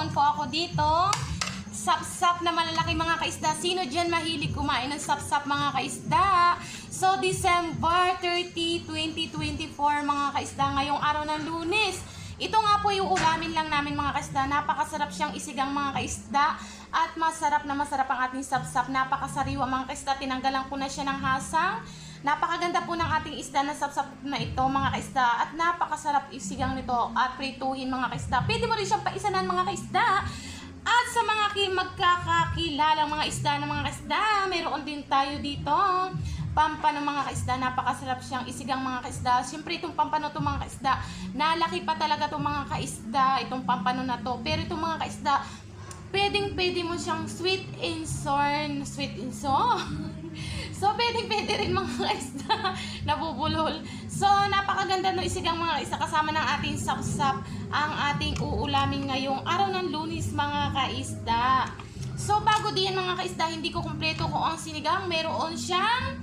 mayroon po ako dito sap-sap na malalaki mga kaisda. Sino dyan mahilig kumain ng sap-sap mga kaisda? So, December 30, 2024 mga kaisda, ngayong araw ng Lunes. Ito nga po yung ulamin lang namin mga kaisda. Napakasarap siyang isigang mga kaisda. At masarap na masarap ang ating sap-sap. Napakasariwa mga kaisda. Tinanggalan ko na siya ng hasang. Napakaganda po ng ating isda na sap-sap na ito mga kaisda. At napakasarap isigang nito at prituhin mga kaisda. Pwede mo rin siyang paisanan mga kaisda. At sa mga magkakakilalang mga isda ng mga kaisda, mayroon din tayo dito pampano mga kaisda. Napakasarap siyang isigang mga kaisda. Siyempre itong pampano to mga kaisda, nalaki pa talaga itong mga kaisda, itong pampano na to. Pero itong mga kaisda, pwede mo siyang sweet and sour. So, pwede rin mga kaisda, nabubulol. So, napakaganda ng isigang mga kaisda kasama ng ating sap-sap ang ating uulamin ngayong araw ng Lunes mga kaisda. So, bago diyan mga kaisda, hindi ko kumpleto kung ang sinigang. Meron siyang...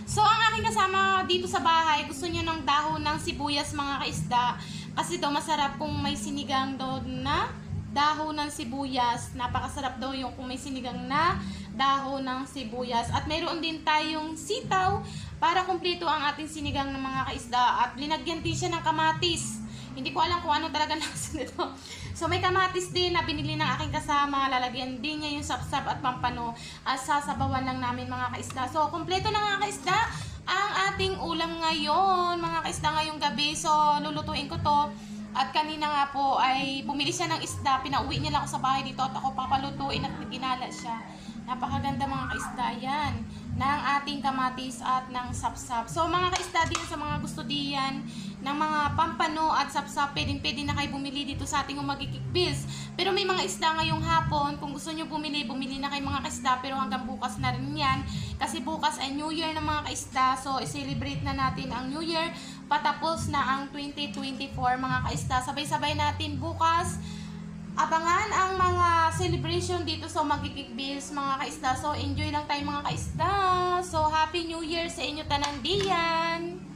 So, ang aking kasama dito sa bahay, gusto niya ng dahon ng sibuyas mga kaisda. Kasi daw masarap kung may sinigang daw na dahon ng sibuyas. Napakasarap daw yung kung may sinigang na dahon ng sibuyas. At mayroon din tayong sitaw para kumpleto ang ating sinigang ng mga kaisda. At linagyan din siya ng kamatis. Hindi ko alam kung ano talaga nasa nito. So may kamatis din na binili ng aking kasama. Lalagyan din niya yung sapsap at pampano. At sasabawan lang namin mga kaisda. So kumpleto na mga kaisda ang ating ulam ngayon. Mga kaisda ngayong gabi. So lulutuin ko to. At kanina nga po ay bumili siya ng isda. Pinauwi niya lang ako sa bahay dito at ako papalutuin at ginala siya. Napakaganda mga kaisda yan ng ating kamatis at ng sapsap. So mga kaisda din sa mga gusto diyan ng mga pampano at sapsap, pwede na kayo bumili dito sa ating Umagikikbills. Pero may mga isda ngayong hapon, kung gusto nyo bumili na kayo mga kaisda, pero hanggang bukas na rin yan. Kasi bukas ay New Year ng mga kaisda, so i-celebrate na natin ang New Year. Patapos na ang 2024 mga kaisda. Sabay-sabay natin bukas abangan ang mga celebration dito sa Umagikikbills mga kaisda. So enjoy lang tayo mga kaisda. So Happy New Year sa inyo tanan diyan.